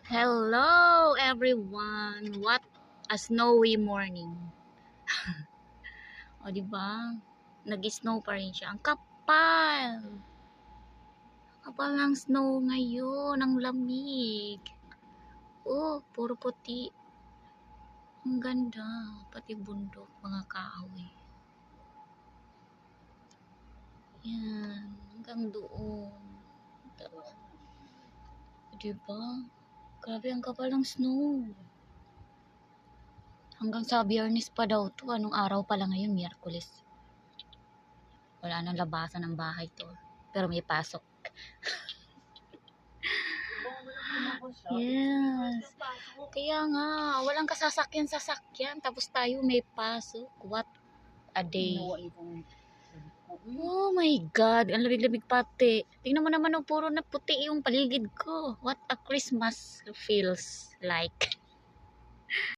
Hello everyone! What a snowy morning. O diba? Nag-snow pa rin siya. Ang kapal! Kapal ng snow ngayon. Ang lamig. Oh, puro puti. Ang ganda. Pati bundok, mga kahoy. Yan. Hanggang doon. Diba? Grabe ang kapal ng snow. Hanggang sa Biyernes pa daw to. Anong araw pala ngayon? Miyerkules. Wala nang labasan ng bahay to. Pero may pasok. Yes. Kaya nga, walang kasasakyan-sasakyan. Tapos tayo may pasok. What a day. Oh my God. Ang lamig-lamig pati. Tingnan mo naman, puro na puti yung paligid ko. What a Christmas feels like.